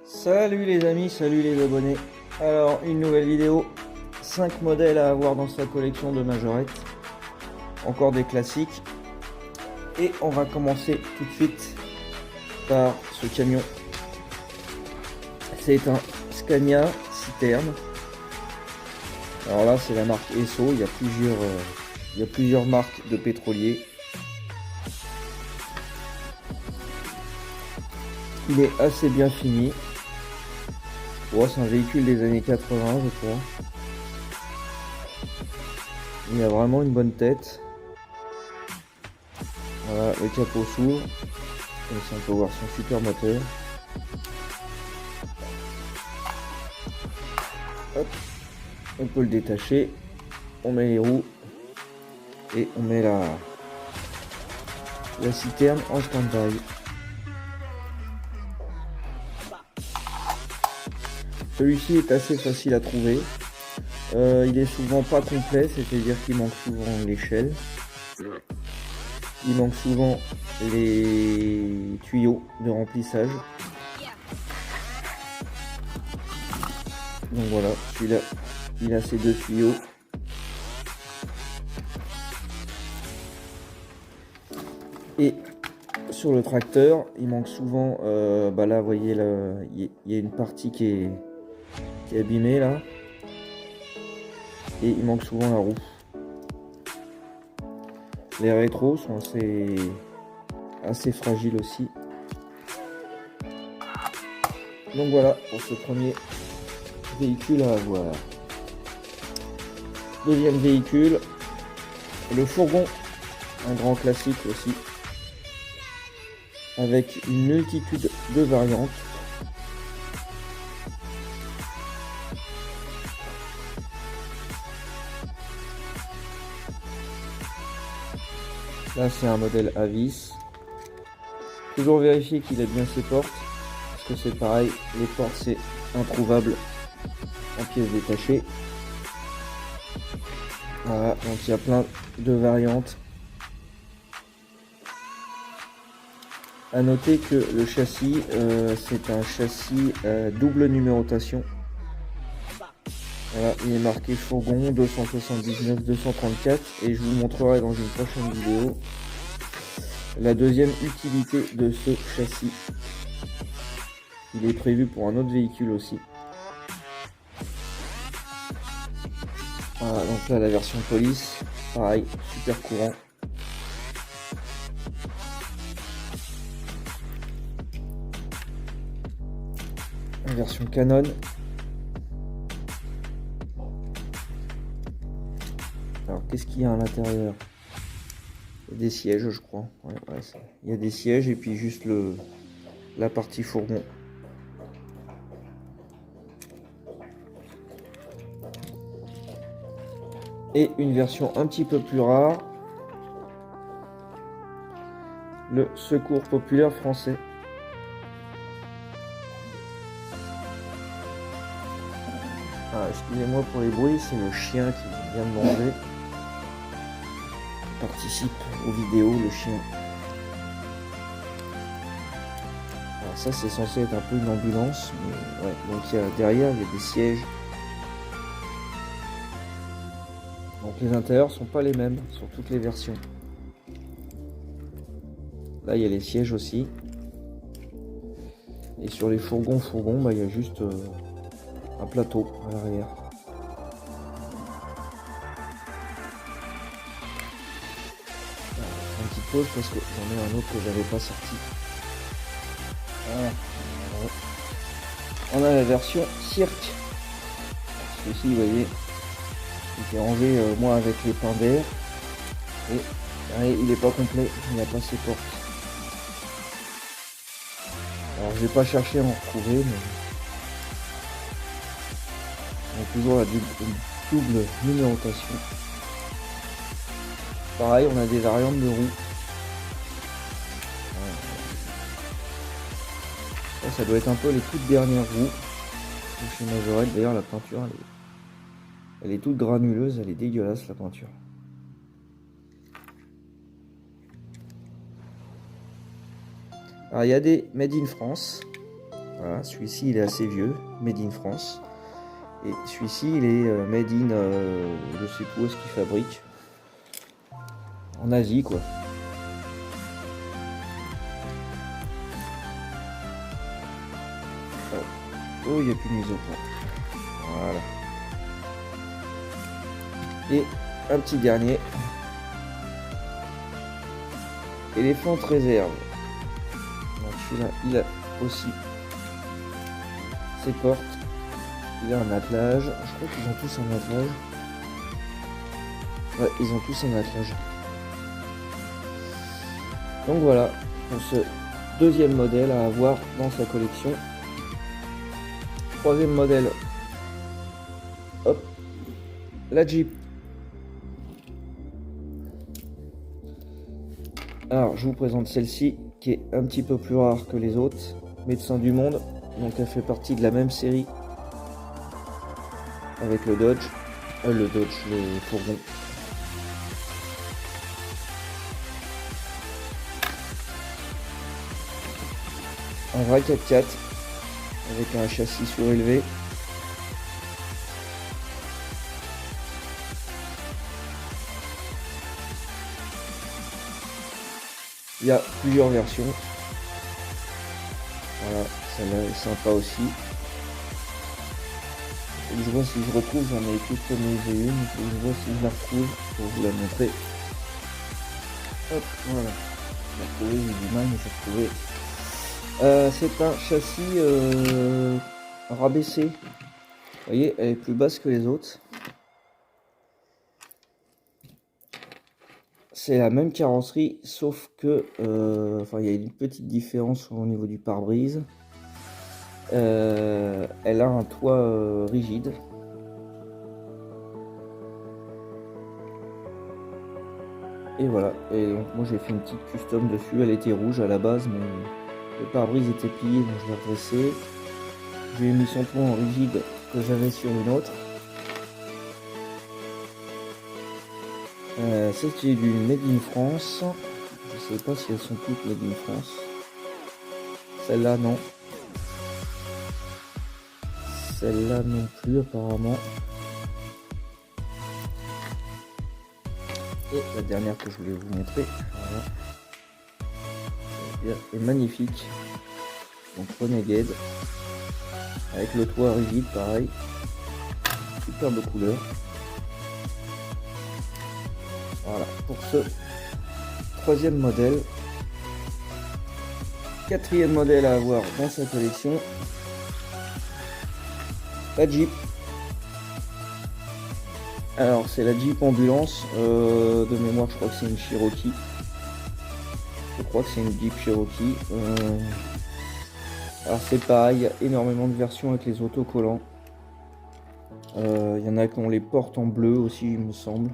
Salut les amis, salut les abonnés. Alors une nouvelle vidéo, 5 modèles à avoir dans sa collection de Majorette. Encore des classiques. Et on va commencer tout de suite par ce camion. C'est un Scania Citerne. Alors là c'est la marque Esso, il y a plusieurs marques de pétroliers. Il est assez bien fini. Oh, c'est un véhicule des années 80 je crois. Il a vraiment une bonne tête. Voilà, le capot s'ouvre. Comme ça on peut voir son super moteur. Hop. On peut le détacher. On met les roues. Et on met la citerne en stand-by. Celui-ci est assez facile à trouver. Il est souvent pas complet, c'est-à-dire qu'il manque souvent l'échelle. Il manque souvent les tuyaux de remplissage. Donc voilà, celui-là, il a ses deux tuyaux. Et sur le tracteur, il manque souvent, là vous voyez, il y a une partie qui est abîmée là. Et il manque souvent la roue. Les rétros sont assez fragiles aussi. Donc voilà pour ce premier véhicule à avoir. Deuxième véhicule, le fourgon, un grand classique aussi, avec une multitude de variantes. Là c'est un modèle à vis. Toujours vérifier qu'il a bien ses portes, parce que c'est pareil, les portes c'est introuvable en pièces détachées. Voilà, donc il y a plein de variantes. À noter que le châssis, c'est un châssis double numérotation. Voilà, il est marqué fourgon 279 234 et je vous montrerai dans une prochaine vidéo la deuxième utilité de ce châssis. Il est prévu pour un autre véhicule aussi. Voilà, donc là la version police, pareil, super courant. La version Canon. Alors qu'est-ce qu'il y a à l'intérieur? Il y a des sièges je crois. Ouais, il y a des sièges et puis juste la partie fourgon. Et une version un petit peu plus rare, le Secours populaire français. Ah, excusez-moi pour les bruits, c'est le chien qui vient de manger. Il participe aux vidéos, le chien. Alors ça c'est censé être un peu une ambulance, mais ouais, donc derrière il y a des sièges. Donc les intérieurs sont pas les mêmes sur toutes les versions. Là il y a les sièges aussi. Et sur les fourgons, il y a juste un plateau à l'arrière. Un petit pause parce que j'en ai un autre que j'avais pas sorti. Voilà. On a la version cirque. Celui-ci, vous voyez, il est rangé moi avec les pains d'air. Et il n'est pas complet, il n'a pas ses portes. Alors je vais pas chercher à en retrouver, mais on a toujours la double numérotation. Pareil, on a des variantes de roues. Ça doit être un peu les toutes dernières roues de chez Majorette. D'ailleurs la peinture elle est toute granuleuse, elle est dégueulasse la peinture. Alors il y a des Made in France. Voilà, celui-ci il est assez vieux, made in France. Et celui-ci il est made in, je sais plus où est-ce qu'il fabrique. En Asie quoi. Oh, il n'y a plus de mise au point. Voilà. Et un petit dernier. Éléphant réserve. Donc celui-là, il a aussi ses portes. Il a un attelage. Je crois qu'ils ont tous un attelage. Ouais, ils ont tous un attelage. Donc voilà, pour ce deuxième modèle à avoir dans sa collection. Troisième modèle. Hop. La Jeep. Alors, je vous présente celle-ci, qui est un petit peu plus rare que les autres. Médecin du monde. Donc, elle fait partie de la même série avec le Dodge. Le fourgon. Un vrai 4x4 avec un châssis surélevé. Il y a plusieurs versions. Voilà, celle-là est sympa aussi. Je vois si je retrouve, j'en ai customisé une, je vois si je la retrouve pour vous la montrer. Hop, voilà. Je l'ai retrouvé, j'ai du mal, mais j'ai retrouvé. C'est un châssis rabaissé. Vous voyez, elle est plus basse que les autres. C'est la même carrosserie, sauf que il y a une petite différence au niveau du pare-brise. Elle a un toit rigide. Et voilà. Et donc moi j'ai fait une petite custom dessus. Elle était rouge à la base, mais le pare-brise était plié, donc je l'ai redressé. J'ai mis son toit en rigide que j'avais sur une autre. C'est du Made in France. Je sais pas si elles sont toutes Made in France. Celle-là non. Celle-là non plus apparemment. Et la dernière que je voulais vous montrer. Voilà. Est magnifique. Donc Renegade. Avec le toit rigide pareil. Superbe couleur. Voilà, pour ce troisième modèle. Quatrième modèle à avoir dans sa collection. La Jeep. Alors c'est la Jeep Ambulance. De mémoire je crois que c'est une Cherokee. Je crois que c'est une Jeep Cherokee. Alors c'est pareil, il y a énormément de versions avec les autocollants. Il y en a qui ont les portes en bleu aussi il me semble.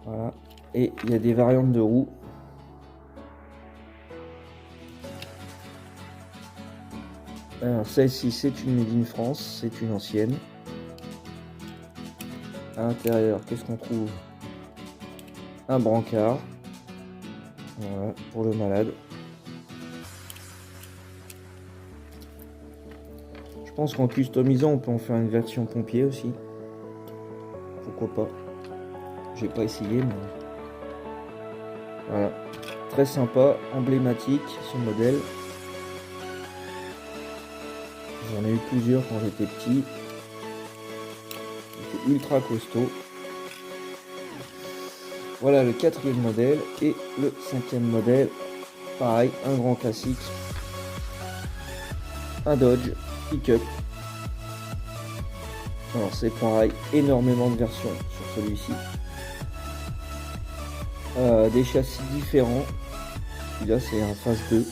Voilà. Et il y a des variantes de roues. Alors celle-ci c'est une Made in France, c'est une ancienne. À l'intérieur, qu'est-ce qu'on trouve? Un brancard. Voilà, pour le malade. Je pense qu'en customisant on peut en faire une version pompier aussi. Pourquoi pas. J'ai pas essayé mais voilà, très sympa, emblématique son modèle. J'en ai eu plusieurs quand j'étais petit. C'était ultra costaud. Voilà le quatrième modèle et le cinquième modèle. Pareil, un grand classique. Un Dodge pick-up. Alors c'est pareil, énormément de versions sur celui-ci. Des châssis différents. Celui-là c'est un phase 2.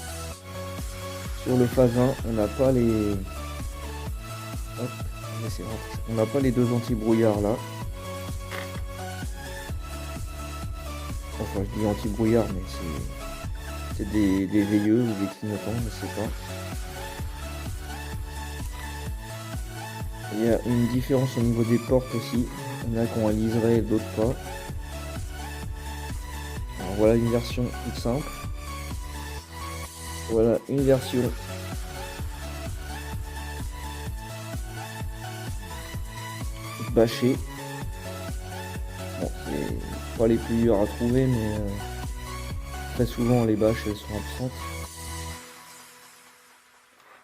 Sur le phase 1 on n'a pas les... Hop, on n'a pas les deux anti-brouillard là. Enfin je dis anti-brouillard mais c'est des veilleux ou des clignotants, je sais pas. Il y a une différence au niveau des portes aussi. Il y en a qui ont un liseré, d'autres pas. Alors voilà une version toute simple. Voilà une version bâchée. Bon, c'est pas les plus durs à trouver, mais très souvent les bâches elles sont absentes.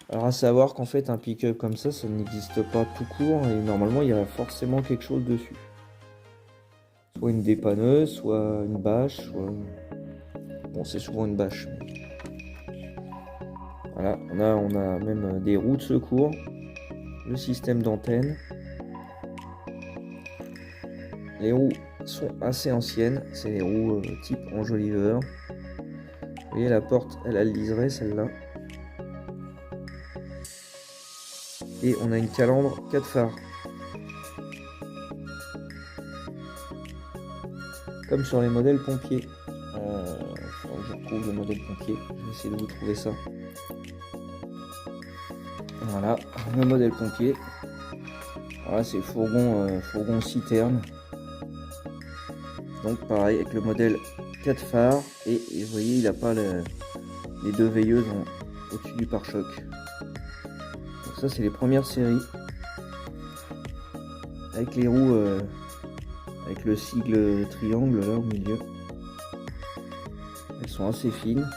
Alors à savoir qu'en fait un pick-up comme ça n'existe pas tout court et normalement il y a forcément quelque chose dessus. Soit une dépanneuse, soit une bâche, soit... Bon, c'est souvent une bâche. Voilà, on a même des roues de secours, le système d'antenne. Les roues sont assez anciennes, c'est les roues type enjoliveur. Vous voyez la porte, elle a le liseré celle-là. Et on a une calandre 4 phares. Comme sur les modèles pompiers. Faudrait que je retrouve le modèle pompier. Je vais essayer de vous trouver ça. Voilà, le modèle pompier. Voilà, c'est fourgon, fourgon citerne. Donc pareil avec le modèle 4 phares. Et vous voyez, il n'a pas les deux veilleuses au-dessus du pare-choc. Donc ça, c'est les premières séries. Avec les roues... avec le sigle triangle là au milieu. Elles sont assez fines.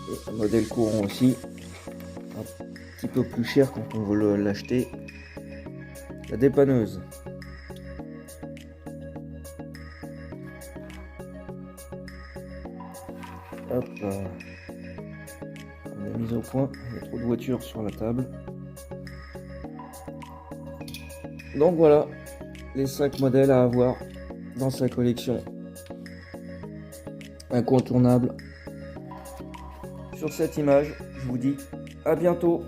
Et un modèle courant aussi. Un petit peu plus cher quand on veut l'acheter. La dépanneuse. Hop là. On a mis au point, il y a trop de voitures sur la table. Donc voilà, les 5 modèles à avoir dans sa collection. Incontournable. Sur cette image, je vous dis à bientôt.